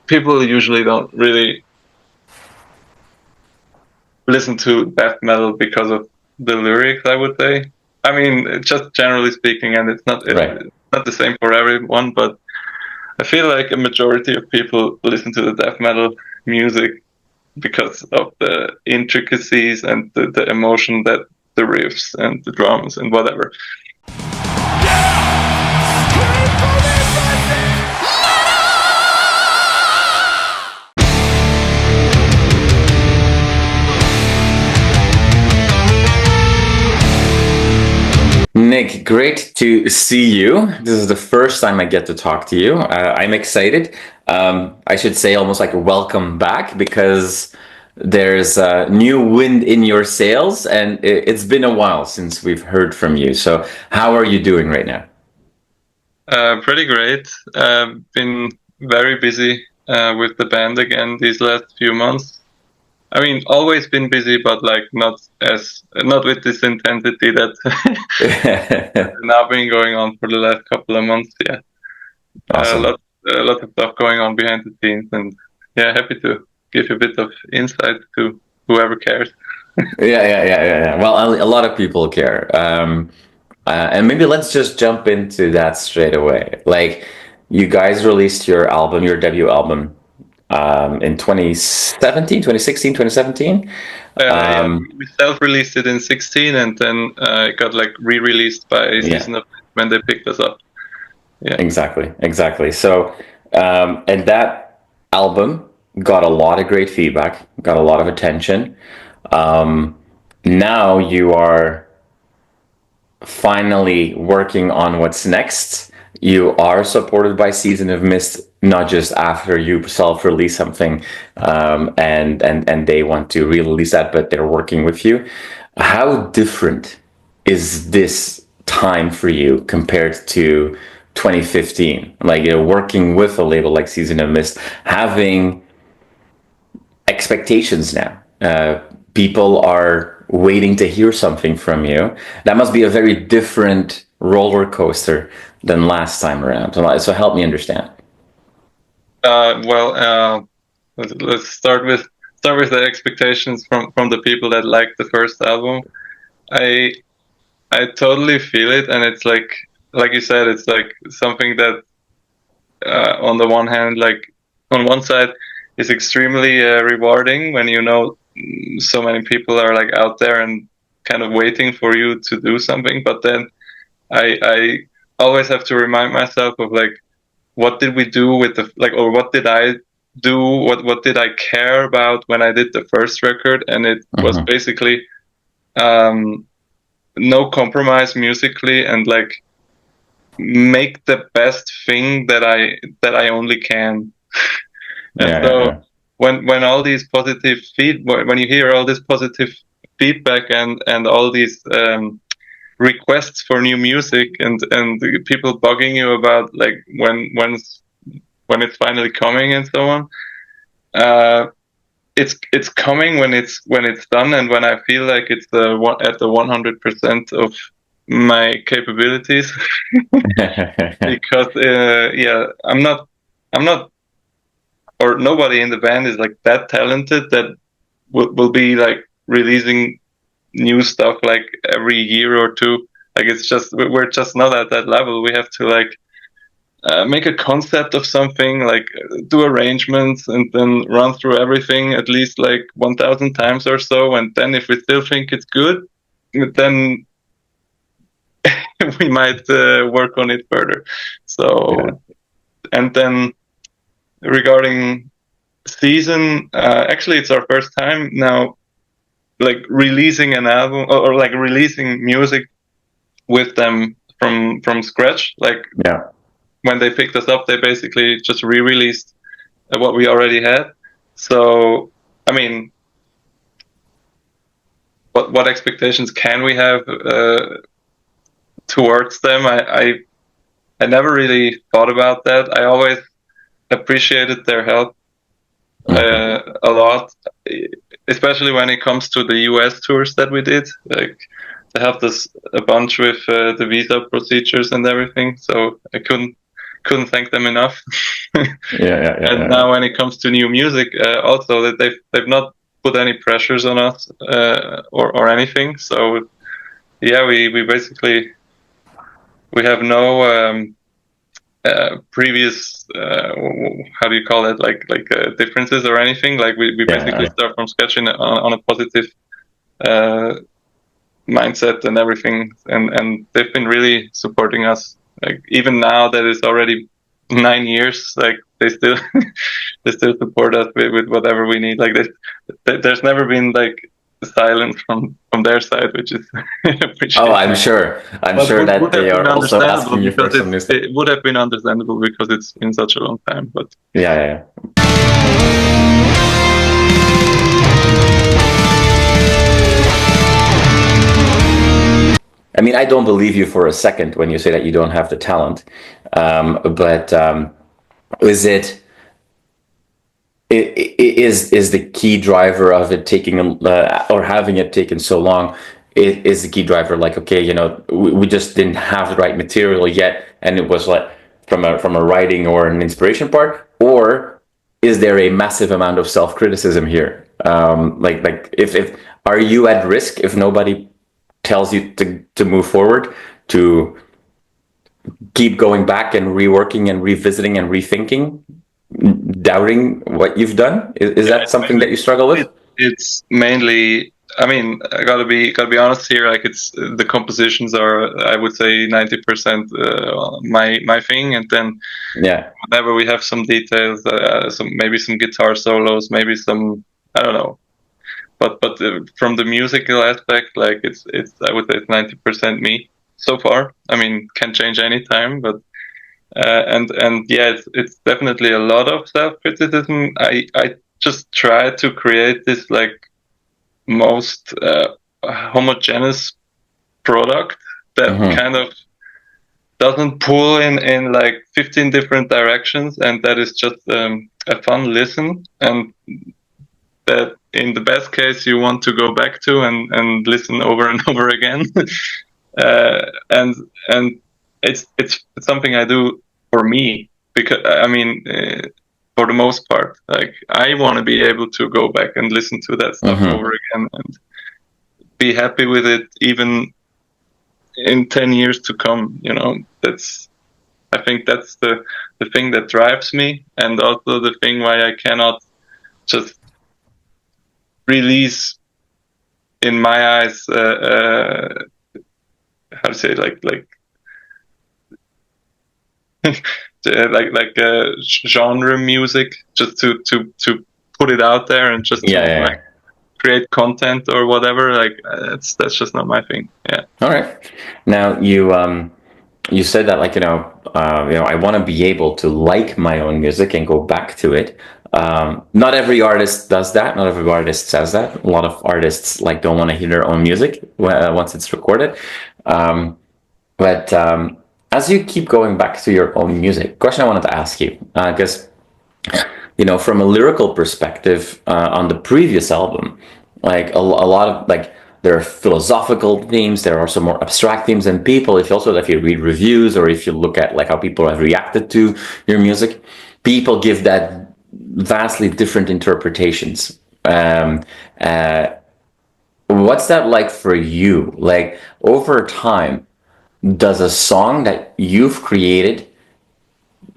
people usually don't really listen to death metal because of the lyrics, I would say. I mean, just generally speaking, and it's Right. not the same for everyone, but I feel like a majority of people listen to the death metal music because of the intricacies and the emotion that the riffs and the drums and whatever. Nick, great to see you. This is the first time I get to talk to you. I'm excited. I should say almost like welcome back because there's new wind in your sails, and it's been a while since we've heard from you. So, how are you doing right now? Pretty great. Been very busy with the band again these last few months. I mean, always been busy, but like not with this intensity that now been going on for the last couple of months. Yeah, Awesome. a lot of stuff going on behind the scenes, and yeah, happy to give you a bit of insight to whoever cares. Yeah. Well, a lot of people care. And maybe let's just jump into that straight away. Like, you guys released your album, your debut album, in 2017, 2016, 2017. Yeah, Um, we self-released it in 16, and then it got like re-released by yeah, Season of when they picked us up. Yeah. exactly. So, and that album got a lot of great feedback, got a lot of attention. Um, Now you are finally working on what's next. You are supported by Season of Mist, not just after you self-release something, and they want to re-release that, but they're working with you. How different is this time for you compared to 2015? Like, working with a label like Season of Mist, having expectations now. People are waiting to hear something from you. That must be a very different roller coaster than last time around. So help me understand. Well, let's start with the expectations from the people that liked the first album. I I totally feel it, and it's like you said, it's like something that on the one hand, like on one side, is extremely rewarding when you know so many people are like out there and kind of waiting for you to do something. But then I always have to remind myself of like what did we do with the like, or what did I do, what did I care about when I did the first record, and it was Mm-hmm. basically um no compromise musically, and like make the best thing that I only can. And so Yeah. when all these positive when you hear all this positive feedback and all these requests for new music, and the people bugging you about like when it's finally coming and so on, uh, it's coming when it's done, and when I feel like it's at the 100% of my capabilities. Yeah. Because yeah, I'm not, or nobody in the band is like that talented that will be like releasing new stuff like every year or two. Like it's just we're just not at that level. We have to like make a concept of something, like do arrangements, and then run through everything at least like 1,000 times or so. And then if we still think it's good, then we might work on it further. Yeah. So, and then regarding Season, actually, it's our first time now, like releasing an album, or like releasing music with them from scratch. Like Yeah. when they picked us up, they basically just re-released what we already had. So, I mean, what expectations can we have towards them? I never really thought about that. I always appreciated their help Mhm. a lot, especially when it comes to the US tours that we did. Like they helped us a bunch with the visa procedures and everything. So I couldn't couldn't thank them enough. And Yeah. now when it comes to new music, also that they've not put any pressures on us or anything. So yeah, we basically we have no previous how do you call it, like differences or anything. Like we basically start from scratch on a positive mindset and everything, and they've been really supporting us. Like even now that it's already 9 years, like they still they still support us with whatever we need. Like there's never been like silence from their side, which is Oh, appreciated. I'm sure. I'm But sure that would they have been are also understandable asking you for because some new stuff. it would have been understandable because it's been such a long time. But Yeah. I mean, I don't believe you for a second when you say that you don't have the talent. But is it? Is the key driver of it taking or having it taken so long? Is the key driver like, okay, we just didn't have the right material yet, and it was like from a writing or an inspiration part, or is there a massive amount of self-criticism here? Like if are you at risk if nobody tells you to move forward, to keep going back and reworking and revisiting and rethinking, doubting what you've done? Is yeah, that something that you struggle with? it's mainly. I mean, I gotta be honest here. Like it's the compositions are, I would say, 90% my thing, and then Yeah. whenever we have some details, some guitar solos, maybe some, I don't know. But from the musical aspect, like it's I would say it's 90% me so far. I mean, can change anytime, but and yeah, it's definitely a lot of self criticism. I just try to create this like most homogeneous product that Mm-hmm. kind of doesn't pull in like 15 different directions, and that is just a fun listen, and that in the best case you want to go back to and listen over and over again. And it's something I do for me, because I mean, for the most part, like I want to be able to go back and listen to that stuff Mm-hmm. over again and be happy with it, even in 10 years to come. That's, I think that's the thing that drives me, and also the thing why I cannot just release, in my eyes, how to say it, genre music, just to put it out there and just to like Yeah. create content or whatever. Like that's just not my thing. Yeah. All right. Now you said that, like, I want to be able to like my own music and go back to it. Not every artist does that. Not every artist says that. A lot of artists like don't want to hear their own music once it's recorded. But as you keep going back to your own music, question I wanted to ask you, because from a lyrical perspective, on the previous album, like a lot of, like, there are philosophical themes, there are some more abstract themes, and people, if you read reviews or if you look at like how people have reacted to your music, people give that vastly different interpretations. What's that like for you? Like, over time, does a song that you've created,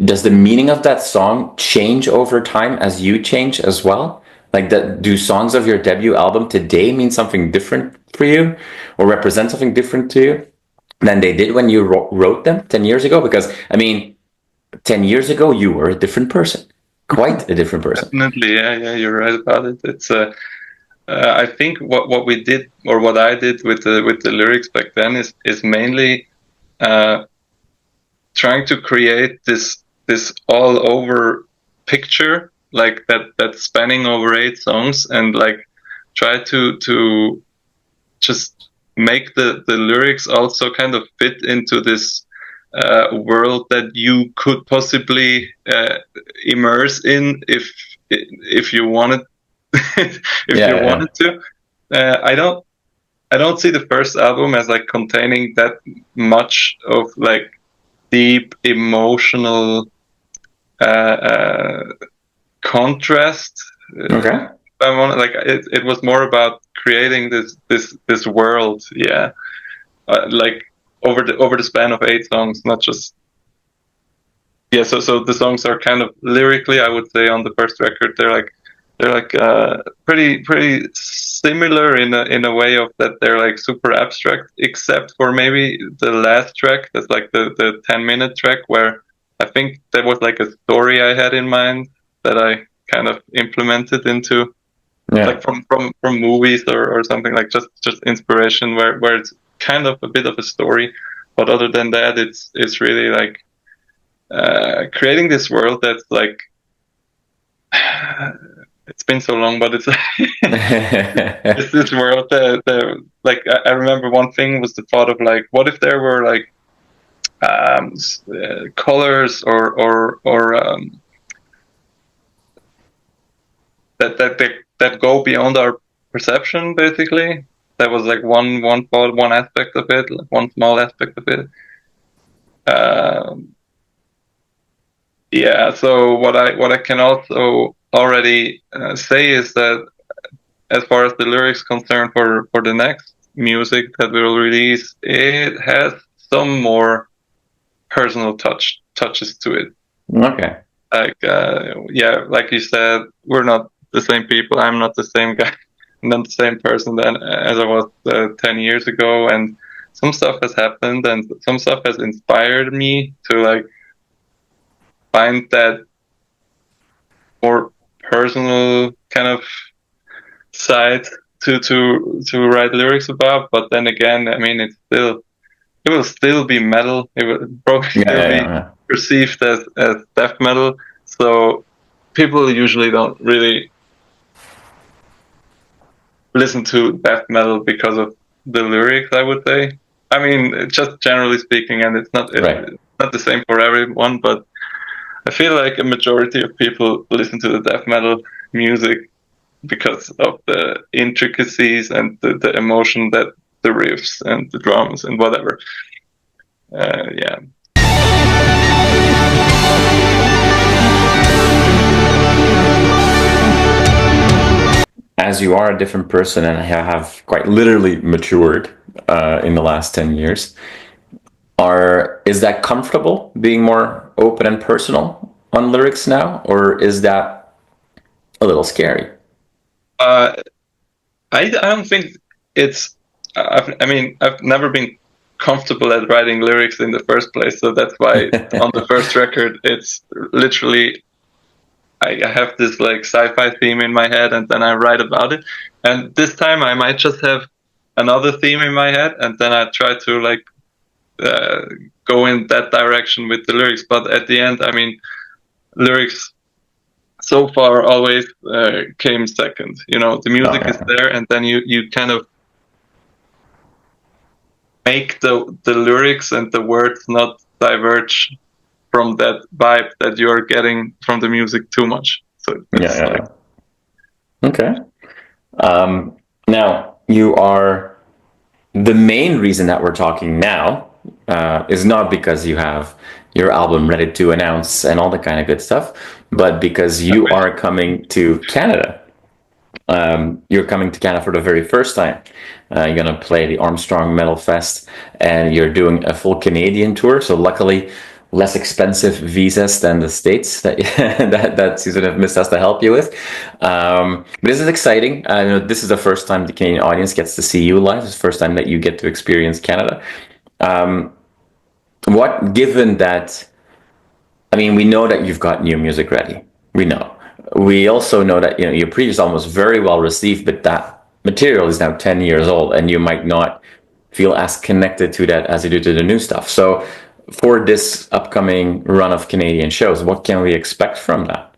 does the meaning of that song change over time as you change as well? Like, that, do songs of your debut album today mean something different for you, or represent something different to you than they did when you wrote them 10 years ago? Because, I mean, 10 years ago, you were a different person, quite a different person. Definitely. Yeah, you're right about it. It's I think what we did, or what I did with the lyrics back then, is mainly uh, trying to create this all over picture, like that's spanning over 8 songs, and like try to just make the lyrics also kind of fit into this world that you could possibly immerse in, if you wanted if you Yeah. wanted to. I don't see the first album as like containing that much of like deep emotional contrast. Okay. It was more about creating this world, like over the span of 8 songs, not just So the songs are kind of lyrically, I would say, on the first record, they're like pretty similar in a way of that they're like super abstract, except for maybe the last track. That's like the 10-minute track where I think there was like a story I had in mind that I kind of implemented into like from movies or something, like just inspiration where it's kind of a bit of a story, but other than that, it's really like creating this world that's like it's been so long, but it's it's this world that like I remember one thing was the thought of like, what if there were like colors or that go beyond our perception, basically. That was like one thought, one aspect of it, like one small aspect of it. So what I can also already say is that as far as the lyrics concerned for the next music that we will release, it has some more personal touches to it. Okay. Like like you said, we're not the same people. I'm not the same guy. I'm not the same person then as I was 10 years ago, and some stuff has happened, and some stuff has inspired me to like find that more personal kind of side to write lyrics about. But then again, I mean, it will still be metal. It will probably still be perceived as death metal. So people usually don't really listen to death metal because of the lyrics, I would say. I mean, just generally speaking, and it's not the same for everyone, but I feel like a majority of people listen to the death metal music because of the intricacies and the emotion that the riffs and the drums and whatever. As you are a different person and have quite literally matured in the last 10 years, is that comfortable being more open and personal on lyrics now, or is that a little scary? I don't think it's. I've never been comfortable at writing lyrics in the first place, so that's why on the first record, it's literally I have this like sci-fi theme in my head, and then I write about it. And this time, I might just have another theme in my head, and then I try to like go in that direction with the lyrics. But at the end, I mean, lyrics so far always came second. You know, the music is there, and then you kind of make the lyrics and the words not diverge from that vibe that you're getting from the music too much. So okay. Now you are the main reason that we're talking now is not because you have your album ready to announce and all the kind of good stuff, but because you are coming to Canada. You're coming to Canada for the very first time. You're going to play the Armstrong Metal Fest, and you're doing a full Canadian tour. So luckily, less expensive visas than the States that that Season of Mist has to help you with. But this is exciting. This is the first time the Canadian audience gets to see you live. It's the first time that you get to experience Canada. Given that, I mean, we know that you've got new music ready. We know. We also know that your previous album was very well received, but that material is now 10 years old, and you might not feel as connected to that as you do to the new stuff. So for this upcoming run of Canadian shows, what can we expect from that?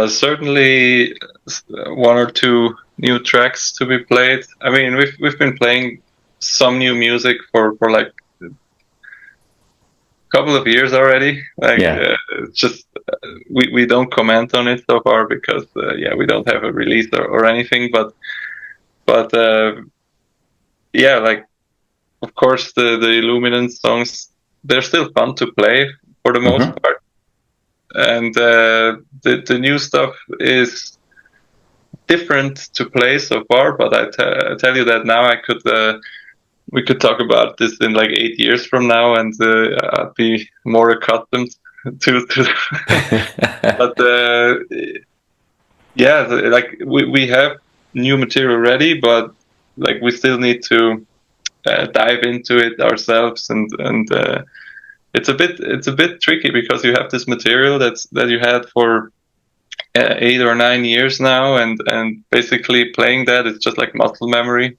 Certainly one or two new tracks to be played. I mean, we've been playing some new music for like a couple of years already. Just we don't comment on it so far because we don't have a release or anything. But like of course the Illuminance songs they're still fun to play for the most Mm-hmm. part. And the new stuff is different to play so far, but I tell you that now we could talk about this in like 8 years from now, and I'd be more accustomed to but yeah, like we have new material ready, but like we still need to dive into it ourselves, and it's a bit tricky because you have this material that you had for 8 or 9 years now, and basically playing that is just like muscle memory.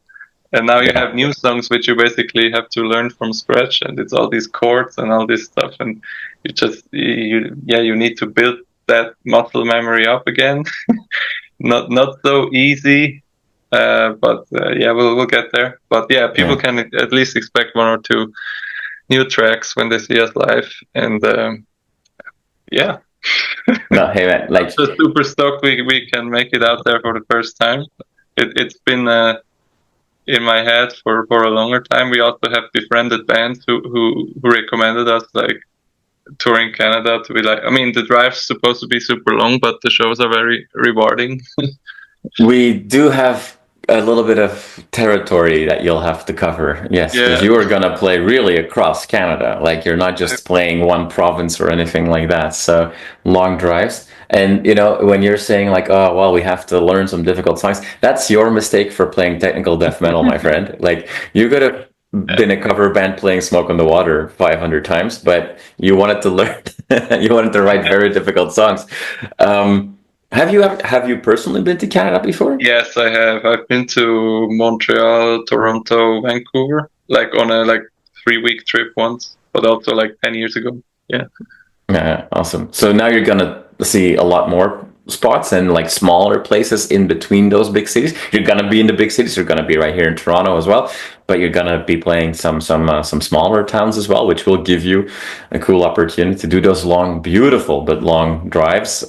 And now you Yeah. have new songs which you basically have to learn from scratch, and it's all these chords and all this stuff, and you need to build that muscle memory up again. Not so easy, but yeah, we'll get there. But yeah, people Yeah. can at least expect one or two new tracks when they see us live, and yeah, No, hey man, I'm like just super stoked we can make it out there for the first time. It's been in my head for a longer time. We also have befriended bands who recommended us like touring Canada to be like. I mean, the drive's supposed to be super long, but the shows are very rewarding. we do have a little bit of territory that you'll have to cover. Yes, because Yeah, you are gonna play really across Canada. Like you're not just playing one province or anything like that. So long drives. And you know, when you're saying like, oh well, we have to learn some difficult songs, that's your mistake for playing technical death metal, my friend. Like you could have been a cover band playing Smoke on the Water 500 times, but you wanted to learn, you wanted to write very difficult songs. Have you personally been to Canada before? yes, I have. I've been to Montreal, Toronto, Vancouver, like on a like 3 week trip once, but also like 10 years ago. Yeah. Yeah, awesome. So now you're gonna see a lot more spots and like smaller places in between those big cities. You're gonna be in the big cities. You're gonna be right here in Toronto as well, but you're gonna be playing some smaller towns as well, which will give you a cool opportunity to do those long, beautiful but long drives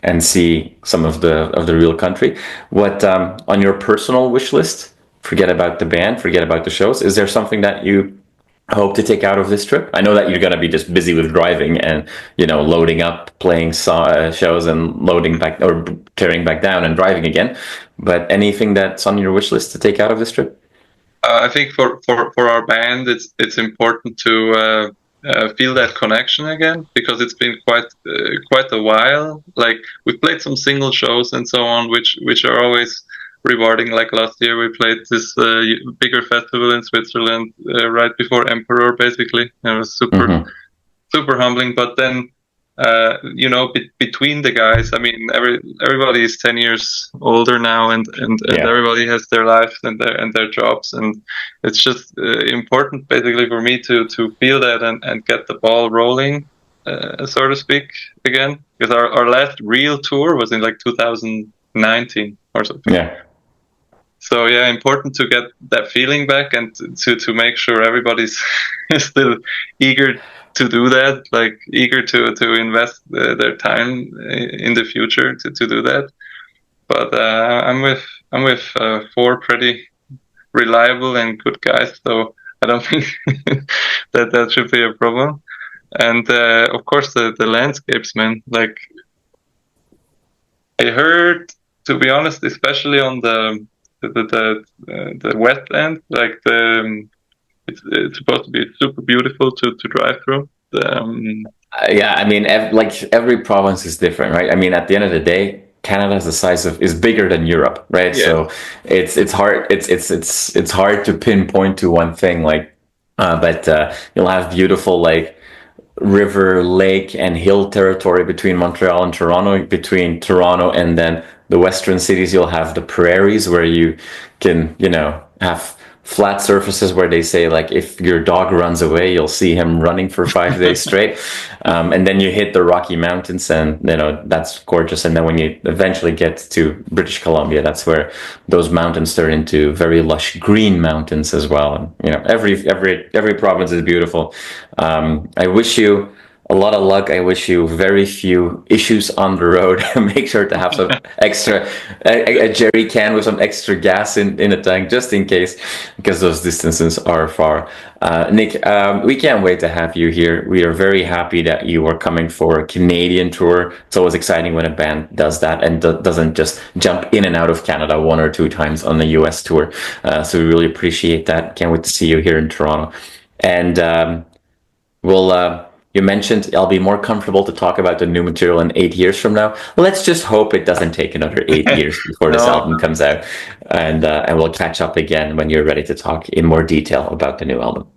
and see some of the real country. What on your personal wish list? Forget about the band. Forget about the shows. Is there something that you hope to take out of this trip? I know that you're going to be just busy with driving and loading up, playing shows, and loading back or tearing back down and driving again. But anything that's on your wish list to take out of this trip? I think for our band, it's important to feel that connection again because it's been quite a while. Like we played some single shows and so on, which are always rewarding. Like last year, we played this bigger festival in Switzerland right before Emperor, basically. And it was Mm-hmm. super humbling. But then, between the guys, I mean, everybody is 10 years older now, and Yeah. everybody has their lives and their jobs, and it's just important, basically, for me to feel that and get the ball rolling, so to speak, again. Because our last real tour was in like 2019 or something. Yeah. So yeah, important to get that feeling back and to make sure everybody's still eager to do that, like eager to invest their time in the future to do that. But I'm with four pretty reliable and good guys, so I don't think that should be a problem. And of course the landscapes, man. Like I heard, to be honest, especially on the wetland, like it's supposed to be super beautiful to drive through. Yeah, I mean, like every province is different, right? I mean, at the end of the day, Canada is the size of is bigger than Europe, right? Yeah, So it's hard it's hard to pinpoint to one thing, like, but you'll have beautiful like river, lake, and hill territory between Montreal and Toronto. Between Toronto and then the western cities, you'll have the prairies where you can, have flat surfaces where they say like if your dog runs away, you'll see him running for 5 days straight. And then you hit the Rocky Mountains, and that's gorgeous. And then when you eventually get to British Columbia, that's where those mountains turn into very lush green mountains as well. And every province is beautiful. I wish you a lot of luck. I wish you very few issues on the road. Make sure to have some extra, a jerry can with some extra gas in the tank, just in case, because those distances are far. Nick, we can't wait to have you here. We are very happy that you are coming for a Canadian tour. It's always exciting when a band does that and doesn't just jump in and out of Canada 1 or 2 times on the US tour. So we really appreciate that. Can't wait to see you here in Toronto. And you mentioned I'll be more comfortable to talk about the new material in 8 years from now. Let's just hope it doesn't take another 8 years before this album comes out, and we'll catch up again when you're ready to talk in more detail about the new album.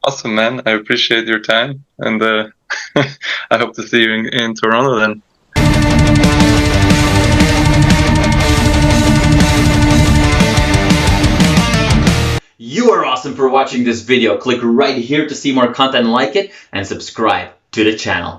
Awesome, man. I appreciate your time, and I hope to see you in Toronto then. You are awesome for watching this video. Click right here to see more content like it and subscribe to the channel.